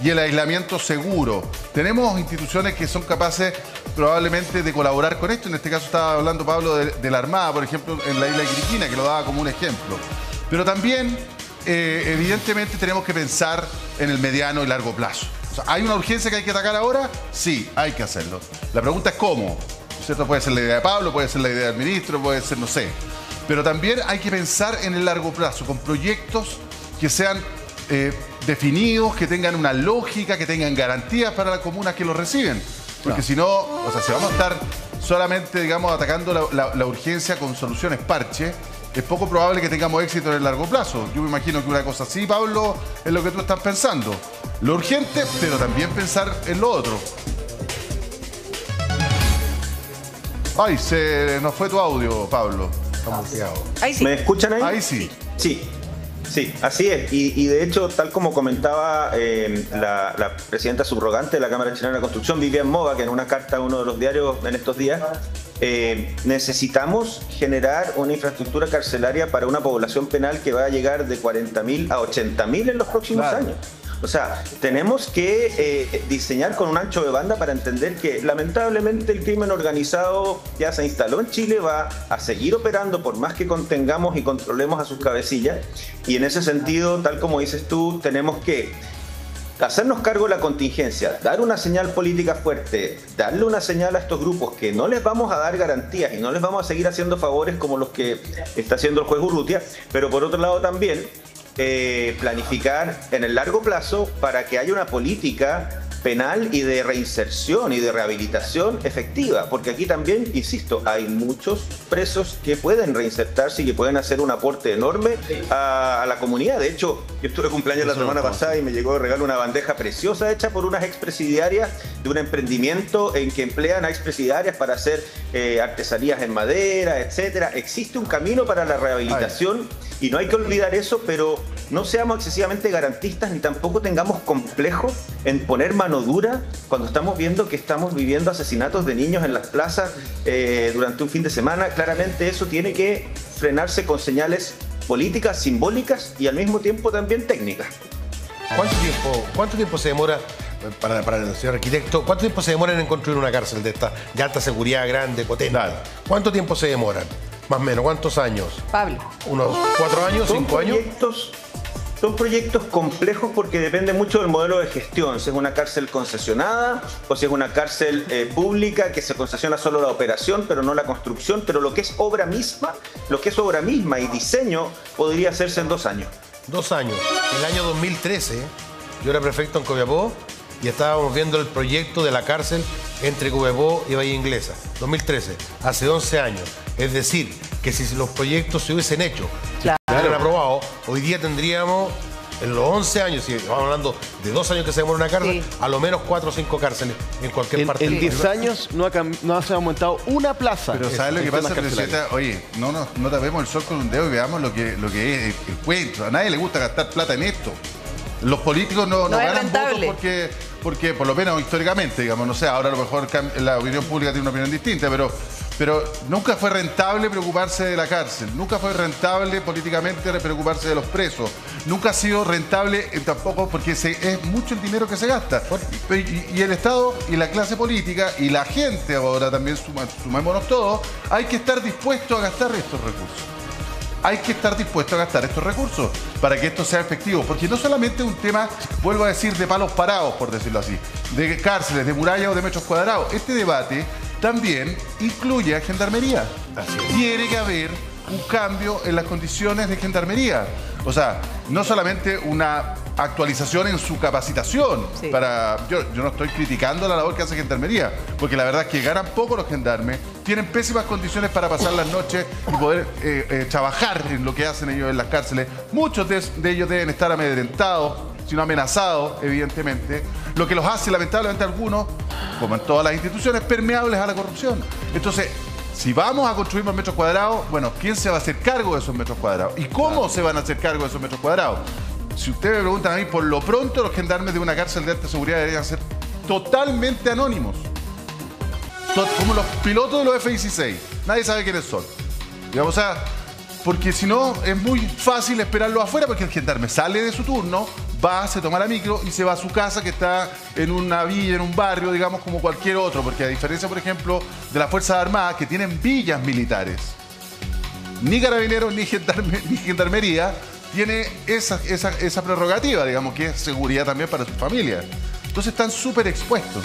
Y el aislamiento seguro. Tenemos instituciones que son capaces probablemente de colaborar con esto. En este caso estaba hablando Pablo de la Armada, por ejemplo, en la isla de Quiriquina, que lo daba como un ejemplo. Pero también, evidentemente, tenemos que pensar en el mediano y largo plazo. O sea, ¿hay una urgencia que hay que atacar ahora? Sí, hay que hacerlo. La pregunta es cómo. ¿Cierto? Puede ser la idea de Pablo, puede ser la idea del ministro, puede ser, no sé. Pero también hay que pensar en el largo plazo, con proyectos que sean definidos, que tengan una lógica, que tengan garantías para las comunas que los reciben. Porque si no, o sea, si vamos a estar solamente, digamos, atacando la urgencia con soluciones parche, es poco probable que tengamos éxito en el largo plazo. Yo me imagino que una cosa así, Pablo, es lo que tú estás pensando. Lo urgente, pero también pensar en lo otro. Ay, se nos fue tu audio, Pablo. Estamos quedados. Ahí sí. ¿Me escuchan ahí? Ahí sí. Sí, así es. Y de hecho, tal como comentaba la presidenta subrogante de la Cámara Chilena de la Construcción, Vivian Moga, que en una carta a uno de los diarios en estos días, necesitamos generar una infraestructura carcelaria para una población penal que va a llegar de 40.000 a 80.000 en los próximos años. O sea, tenemos que diseñar con un ancho de banda para entender que lamentablemente el crimen organizado ya se instaló en Chile, va a seguir operando por más que contengamos y controlemos a sus cabecillas. Y en ese sentido, tal como dices tú, tenemos que hacernos cargo de la contingencia, dar una señal política fuerte, darle una señal a estos grupos que no les vamos a dar garantías y no les vamos a seguir haciendo favores como los que está haciendo el juez Urrutia, pero por otro lado también planificar en el largo plazo para que haya una política penal y de reinserción y de rehabilitación efectiva, porque aquí también, insisto, hay muchos presos que pueden reinsertarse y que pueden hacer un aporte enorme a la comunidad. De hecho, yo estuve de cumpleaños la semana pasada y me llegó de regalo una bandeja preciosa hecha por unas expresidiarias de un emprendimiento en que emplean a expresidiarias para hacer artesanías en madera, etcétera. Existe un camino para la rehabilitación y no hay que olvidar eso, pero no seamos excesivamente garantistas ni tampoco tengamos complejo en poner mano dura cuando estamos viendo que estamos viviendo asesinatos de niños en las plazas durante un fin de semana. Claramente eso tiene que frenarse con señales políticas, simbólicas y al mismo tiempo también técnicas. ¿Cuánto tiempo se demora, para el señor arquitecto, cuánto tiempo se demora en construir una cárcel de esta de alta seguridad, grande, potente? ¿Cuánto tiempo se demoran? Más o menos, ¿cuántos años? Pablo. ¿Unos 4 años, 5 años? Son proyectos complejos porque depende mucho del modelo de gestión, si es una cárcel concesionada o si es una cárcel pública que se concesiona solo la operación pero no la construcción, pero lo que es obra misma y diseño podría hacerse en 2 años. 2 años. El año 2013, yo era prefecto en Copiapó y estábamos viendo el proyecto de la cárcel entre Copiapó y Bahía Inglesa. 2013, hace 11 años. Es decir, que si los proyectos se hubiesen hecho, si se hubieran aprobado, hoy día tendríamos, en los 11 años, si estamos hablando de 2 años que se demora una cárcel, a lo menos 4 o 5 cárceles en cualquier parte. En 10 años no se ha aumentado una plaza. Pero ¿sabes lo que pasa, Presidenta? Oye, no tapemos el sol con un dedo y veamos lo que es el cuento. A nadie le gusta gastar plata en esto. Los políticos no ganan votos porque, por lo menos históricamente, digamos, no sé, ahora a lo mejor la opinión pública tiene una opinión distinta, pero nunca fue rentable preocuparse de la cárcel, nunca fue rentable políticamente preocuparse de los presos, nunca ha sido rentable tampoco porque es mucho el dinero que se gasta. Y el Estado y la clase política y la gente, ahora también sumémonos todos, hay que estar dispuestos a gastar estos recursos. Hay que estar dispuesto a gastar estos recursos para que esto sea efectivo. Porque no solamente es un tema, vuelvo a decir, de palos parados, por decirlo así, de cárceles, de murallas o de metros cuadrados. Este debate también incluye a Gendarmería. Tiene que haber un cambio en las condiciones de Gendarmería. O sea, no solamente una actualización en su capacitación. Sí. Yo no estoy criticando la labor que hace Gendarmería, porque la verdad es que ganan poco los gendarmes, tienen pésimas condiciones para pasar las noches y poder trabajar en lo que hacen ellos en las cárceles. Muchos de ellos deben estar amedrentados, sino amenazados, evidentemente, lo que los hace, lamentablemente, algunos, como en todas las instituciones, permeables a la corrupción. Entonces, si vamos a construir más metros cuadrados, bueno, ¿quién se va a hacer cargo de esos metros cuadrados? ¿Y cómo se van a hacer cargo de esos metros cuadrados? Si ustedes me preguntan a mí, por lo pronto los gendarmes de una cárcel de alta seguridad deberían ser totalmente anónimos. Como los pilotos de los F-16. Nadie sabe quiénes son. Digamos, o sea, porque si no es muy fácil esperarlo afuera, porque el gendarme sale de su turno, se toma la micro y se va a su casa que está en una villa, en un barrio, digamos, como cualquier otro. Porque a diferencia, por ejemplo, de las Fuerzas Armadas que tienen villas militares, ni Carabineros ni Gendarmería tiene esa prerrogativa, digamos, que es seguridad también para sus familias. Entonces están súper expuestos.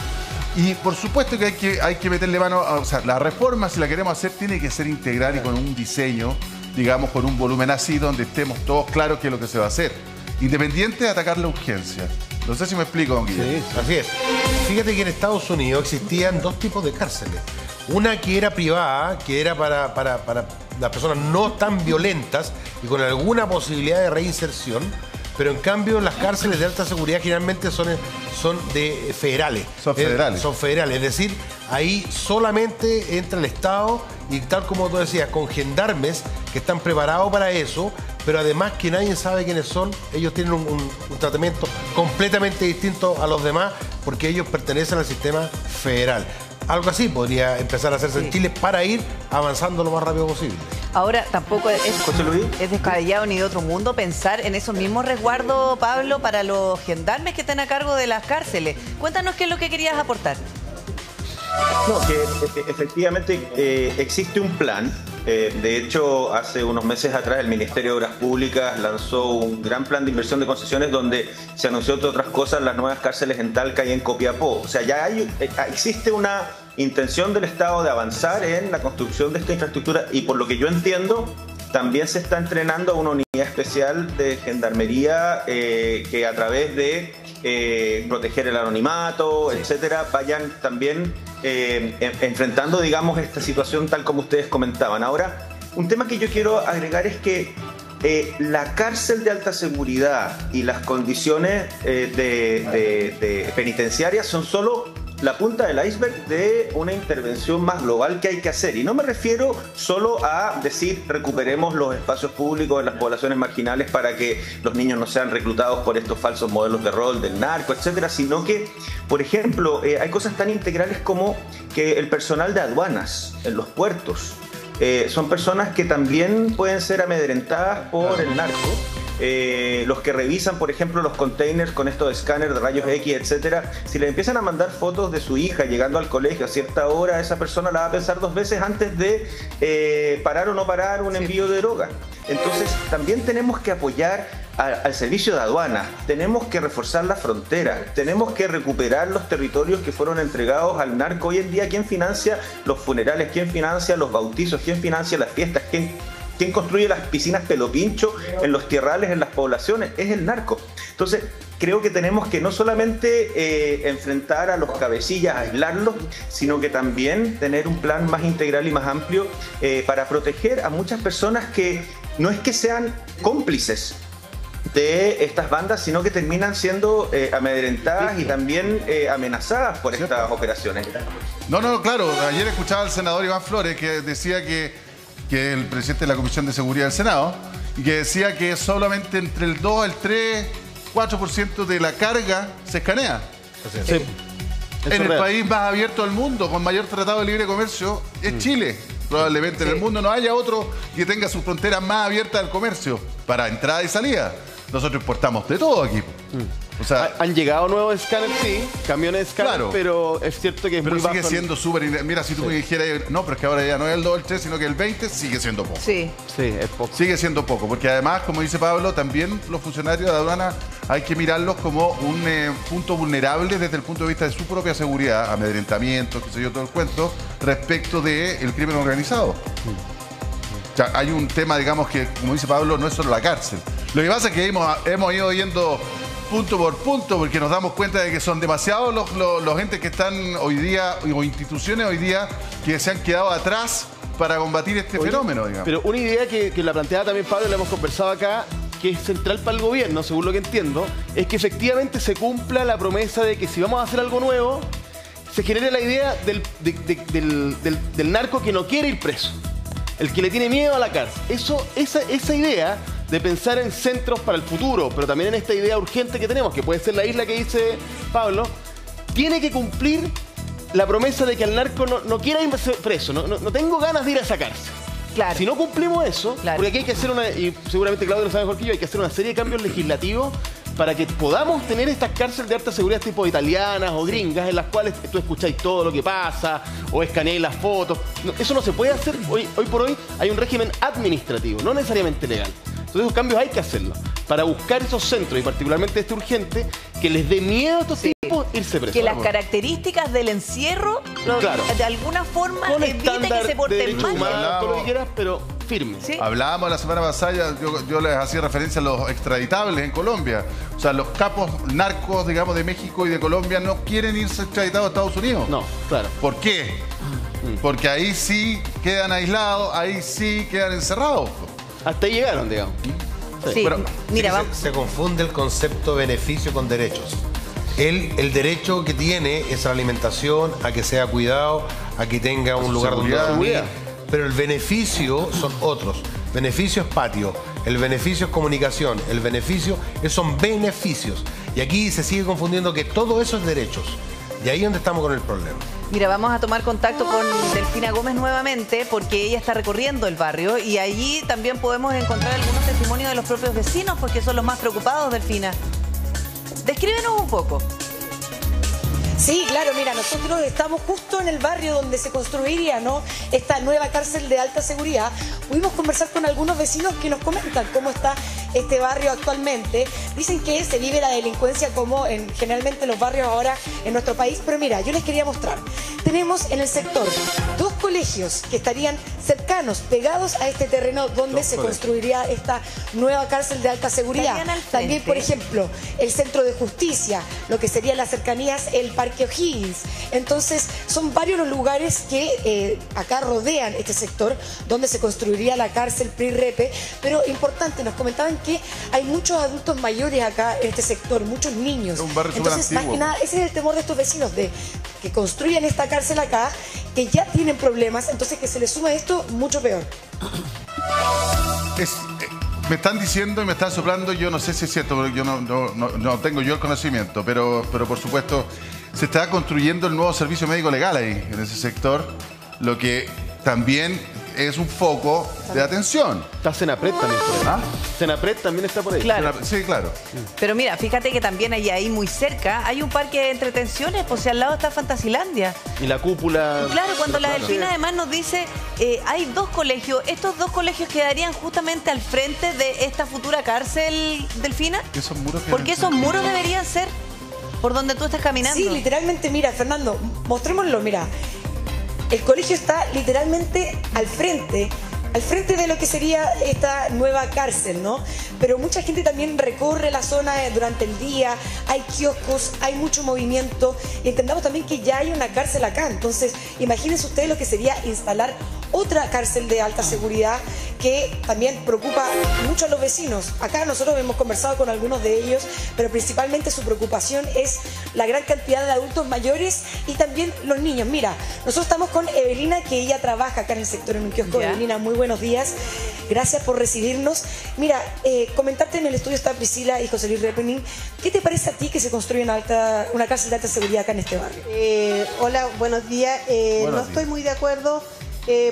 Y por supuesto que hay que meterle mano, o sea, la reforma, si la queremos hacer, tiene que ser integral y con un diseño, digamos, con un volumen así, donde estemos todos claros qué es lo que se va a hacer. Independiente de atacar la urgencia. No sé si me explico, don Guillermo. Sí, así es. Fíjate que en Estados Unidos existían 2 tipos de cárceles. Una que era privada, que era para las personas no tan violentas y con alguna posibilidad de reinserción, pero en cambio las cárceles de alta seguridad generalmente son de federales. Son federales. Son federales, es decir, ahí solamente entra el Estado y tal como tú decías, con gendarmes que están preparados para eso, pero además que nadie sabe quiénes son, ellos tienen un tratamiento completamente distinto a los demás porque ellos pertenecen al sistema federal. Algo así podría empezar a hacerse en Chile para ir avanzando lo más rápido posible. Ahora, tampoco es descabellado ni de otro mundo pensar en esos mismos resguardos, Pablo, para los gendarmes que están a cargo de las cárceles. Cuéntanos qué es lo que querías aportar. No, que efectivamente existe un plan De hecho, hace unos meses atrás el Ministerio de Obras Públicas lanzó un gran plan de inversión de concesiones donde se anunció, entre otras cosas, las nuevas cárceles en Talca y en Copiapó. O sea, ya existe una intención del Estado de avanzar en la construcción de esta infraestructura y, por lo que yo entiendo, también se está entrenando a una unidad especial de gendarmería que, a través de proteger el anonimato, etcétera, vayan también enfrentando, digamos, esta situación tal como ustedes comentaban. Ahora, un tema que yo quiero agregar es que la cárcel de alta seguridad y las condiciones penitenciarias son solo la punta del iceberg de una intervención más global que hay que hacer. Y no me refiero solo a decir recuperemos los espacios públicos en las poblaciones marginales para que los niños no sean reclutados por estos falsos modelos de rol del narco, etcétera, sino que, por ejemplo, hay cosas tan integrales como que el personal de aduanas en los puertos son personas que también pueden ser amedrentadas por el narco. Los que revisan, por ejemplo, los containers con estos escáneres de rayos X, etcétera, si le empiezan a mandar fotos de su hija llegando al colegio a cierta hora, esa persona la va a pensar 2 veces antes de parar o no parar un envío de droga. Entonces, también tenemos que apoyar al servicio de aduanas, tenemos que reforzar la frontera, tenemos que recuperar los territorios que fueron entregados al narco. Hoy en día, ¿quién financia los funerales? ¿Quién financia los bautizos? ¿Quién financia las fiestas? ¿Quién construye las piscinas pelopincho en los tierrales, en las poblaciones? Es el narco. Entonces, creo que tenemos que no solamente enfrentar a los cabecillas, aislarlos, sino que también tener un plan más integral y más amplio para proteger a muchas personas que no es que sean cómplices de estas bandas, sino que terminan siendo amedrentadas y también amenazadas por estas operaciones. No, claro. Ayer escuchaba al senador Iván Flores que decía que el presidente de la Comisión de Seguridad del Senado, y que decía que solamente entre el 2, el 3, 4% de la carga se escanea. Sí. En el país más abierto del mundo, con mayor tratado de libre comercio, es Chile. Probablemente en el mundo no haya otro que tenga sus fronteras más abiertas al comercio para entrada y salida. Nosotros importamos de todo aquí. O sea, han llegado nuevos escáneres, sí, camiones de escáner, claro, pero es cierto que es muy bajo. Pero sigue siendo súper... Mira, si tú me dijeras, no, pero es que ahora ya no es el 2 o el 3, sino que el 20, sigue siendo poco. Sí, es poco. Sigue siendo poco, porque además, como dice Pablo, también los funcionarios de aduana hay que mirarlos como un punto vulnerable desde el punto de vista de su propia seguridad, amedrentamiento, qué sé yo, todo el cuento, respecto del crimen organizado. O sea, hay un tema, digamos, que, como dice Pablo, no es solo la cárcel. Lo que pasa es que hemos ido yendo punto por punto, porque nos damos cuenta de que son demasiados los entes que están hoy día, o instituciones hoy día, que se han quedado atrás para combatir este fenómeno, digamos. Pero una idea que la planteaba también Pablo, la hemos conversado acá, que es central para el gobierno, según lo que entiendo, es que efectivamente se cumpla la promesa de que si vamos a hacer algo nuevo, se genere la idea del narco que no quiere ir preso, el que le tiene miedo a la cárcel. Esa idea de pensar en centros para el futuro, pero también en esta idea urgente que tenemos, que puede ser la isla que dice Pablo, tiene que cumplir la promesa de que el narco no quiera ir preso, no tengo ganas de ir a esa cárcel. Claro. Si no cumplimos eso, claro, porque aquí hay que hacer y seguramente Claudio lo sabe mejor que yo, hay que hacer una serie de cambios legislativos para que podamos tener estas cárceles de alta seguridad tipo italianas o gringas, en las cuales tú escucháis todo lo que pasa o escaneáis las fotos. Eso no se puede hacer. Hoy por hoy hay un régimen administrativo, no necesariamente legal. Entonces esos cambios hay que hacerlos para buscar esos centros, y particularmente este urgente, que les dé miedo a estos tipos irse presos. Que las características del encierro, claro, de alguna forma eviten que se porten mal. Todo lo que quieras, pero firme. ¿Sí? Hablábamos la semana pasada, yo les hacía referencia a los extraditables en Colombia. O sea, los capos narcos, digamos, de México y de Colombia no quieren irse extraditados a Estados Unidos. No, claro. ¿Por qué? Porque ahí sí quedan aislados, ahí sí quedan encerrados. Hasta ahí llegaron, digamos. Sí, pero, mira, se confunde el concepto beneficio con derechos. El derecho que tiene es a la alimentación, a que sea cuidado, a que tenga un lugar donde dormir. Pero el beneficio son otros. Beneficio es patio, el beneficio es comunicación, el beneficio son beneficios. Y aquí se sigue confundiendo que todo eso es derechos. Y ahí es donde estamos con el problema. Mira, vamos a tomar contacto con Delfina Gómez nuevamente, porque ella está recorriendo el barrio y allí también podemos encontrar algunos testimonios de los propios vecinos, porque son los más preocupados, Delfina. Descríbenos un poco. Sí, claro, mira, nosotros estamos justo en el barrio donde se construiría, ¿no?, esta nueva cárcel de alta seguridad. Pudimos conversar con algunos vecinos que nos comentan cómo está este barrio actualmente. Dicen que se vive la delincuencia como en generalmente los barrios ahora en nuestro país, pero mira, yo les quería mostrar. Tenemos en el sector 2 colegios que estarían cercanos, pegados a este terreno donde se construiría esta nueva cárcel de alta seguridad. También, por ejemplo, el centro de justicia, lo que serían las cercanías, el Parque O'Higgins. Entonces, son varios los lugares que acá rodean este sector donde se construiría la cárcel PRI-REPE. Pero importante, nos comentaban que hay muchos adultos mayores acá en este sector, muchos niños. Es un barrio Entonces, más que nada, ese es el temor de estos vecinos, de que construyan esta cárcel acá, que ya tienen problemas, entonces que se les suma esto, mucho peor. Me están diciendo y me están soplando, yo no sé si es cierto, porque yo no tengo yo el conocimiento, pero por supuesto se está construyendo el nuevo servicio médico legal ahí, en ese sector, lo que también es un foco de atención. Está Senapred también por ahí. ¿Ah? Senapred también está por ahí. Claro. Sí, claro. Pero mira, fíjate que también ahí muy cerca hay un parque de entretenciones, pues si al lado está Fantasilandia. Y la cúpula. Claro, cuando la Delfina además nos dice, hay 2 colegios, estos 2 colegios quedarían justamente al frente de esta futura cárcel, Delfina. ¿Esos muros que Porque esos muros deberían ser por donde tú estás caminando. Sí, literalmente, mira, Fernando, mostrémoslo, mira. El colegio está literalmente al frente de lo que sería esta nueva cárcel, ¿no? Pero mucha gente también recorre la zona durante el día, hay kioscos, hay mucho movimiento, y entendamos también que ya hay una cárcel acá. Entonces, imagínense ustedes lo que sería instalar otra cárcel de alta seguridad que también preocupa mucho a los vecinos. Acá nosotros hemos conversado con algunos de ellos, pero principalmente su preocupación es la gran cantidad de adultos mayores y también los niños. Mira, nosotros estamos con Evelina, que ella trabaja acá en el sector en un kiosco. ¿Ya? Evelina, muy buenos días. Gracias por recibirnos. Mira, comentarte, en el estudio está Priscila y José Luis Repening. ¿Qué te parece a ti que se construya una cárcel de alta seguridad acá en este barrio? Hola, buenos días. No estoy muy de acuerdo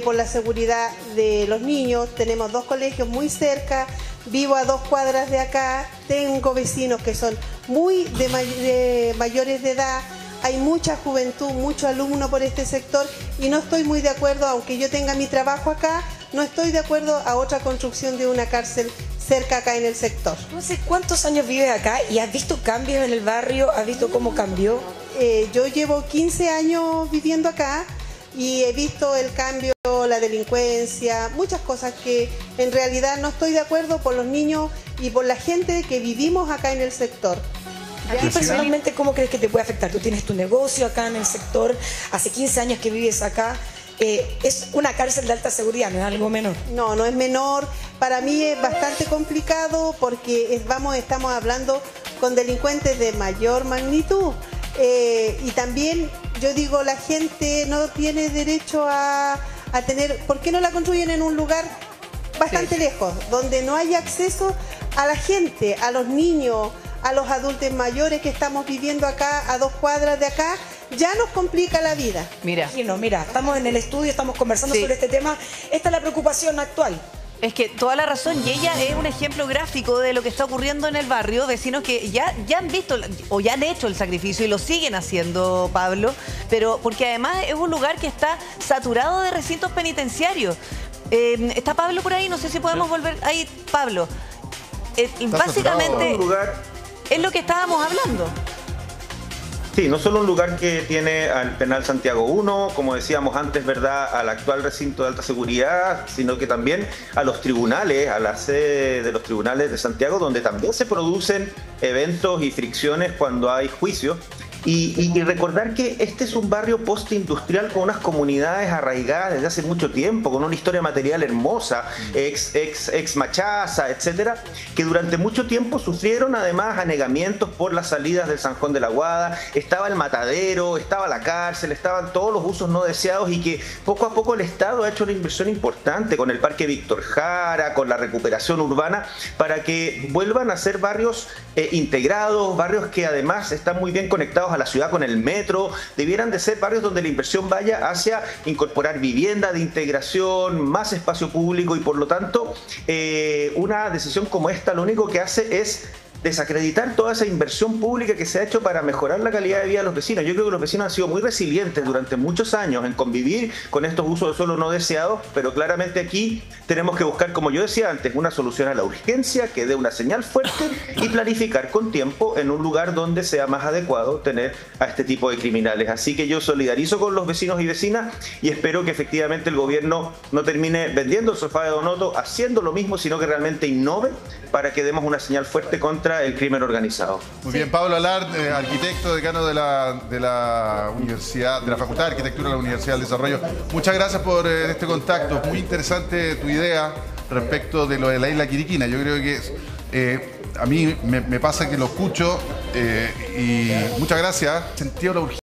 por la seguridad de los niños. Tenemos 2 colegios muy cerca, vivo a 2 cuadras de acá, tengo vecinos que son muy de mayores de edad, hay mucha juventud, mucho alumno por este sector y no estoy muy de acuerdo, aunque yo tenga mi trabajo acá, no estoy de acuerdo a otra construcción de una cárcel cerca acá en el sector. No sé cuántos años vives acá y has visto cambios en el barrio, has visto cómo cambió. Yo llevo 15 años viviendo acá y he visto el cambio, la delincuencia, muchas cosas que en realidad no estoy de acuerdo por los niños y por la gente que vivimos acá en el sector. ¿A ti personalmente cómo crees que te puede afectar? Tú tienes tu negocio acá en el sector, hace 15 años que vives acá. Es una cárcel de alta seguridad, no es algo menor. No, no es menor. Para mí es bastante complicado porque estamos hablando con delincuentes de mayor magnitud. Y también yo digo, la gente no tiene derecho a tener... ¿Por qué no la construyen en un lugar bastante lejos, donde no hay acceso a la gente, a los niños, a los adultos mayores que estamos viviendo acá, a 2 cuadras de acá? Ya nos complica la vida. Mira, estamos en el estudio, estamos conversando sobre este tema. Esta es la preocupación actual. es que toda la razón, y ella es un ejemplo gráfico de lo que está ocurriendo en el barrio. Vecinos que ya han visto o ya han hecho el sacrificio y lo siguen haciendo, Pablo, pero porque además es un lugar que está saturado de recintos penitenciarios. ¿Está Pablo por ahí? No sé si podemos volver ahí, Pablo. Básicamente es lo que estábamos hablando. Sí, no solo un lugar que tiene al penal Santiago 1, como decíamos antes, ¿verdad?, al actual recinto de alta seguridad, sino que también a los tribunales, a la sede de los tribunales de Santiago, donde también se producen eventos y fricciones cuando hay juicios. Y recordar que este es un barrio postindustrial con unas comunidades arraigadas desde hace mucho tiempo, con una historia material hermosa, ex Machaza, etcétera, que durante mucho tiempo sufrieron además anegamientos por las salidas del Zanjón de la Guada. Estaba el matadero, estaba la cárcel, estaban todos los usos no deseados, y que poco a poco el Estado ha hecho una inversión importante con el Parque Víctor Jara, con la recuperación urbana, para que vuelvan a ser barrios integrados, barrios que además están muy bien conectados a la ciudad con el metro. Debieran de ser barrios donde la inversión vaya hacia incorporar vivienda de integración, más espacio público, y por lo tanto una decisión como esta lo único que hace es desacreditar toda esa inversión pública que se ha hecho para mejorar la calidad de vida de los vecinos. Yo creo que los vecinos han sido muy resilientes durante muchos años en convivir con estos usos de suelo no deseados, pero claramente aquí tenemos que buscar, como yo decía antes, una solución a la urgencia que dé una señal fuerte y planificar con tiempo en un lugar donde sea más adecuado tener a este tipo de criminales. Así que yo solidarizo con los vecinos y vecinas y espero que efectivamente el gobierno no termine vendiendo el sofá de Don Otto, haciendo lo mismo, sino que realmente innove para que demos una señal fuerte contra el crimen organizado. Muy bien, Pablo Alard, arquitecto, decano de la Universidad, de la Facultad de Arquitectura de la Universidad del Desarrollo. Muchas gracias por este contacto. Muy interesante tu idea respecto de lo de la isla Quiriquina. Yo creo que a mí me pasa que lo escucho y muchas gracias. Sentido la urgencia.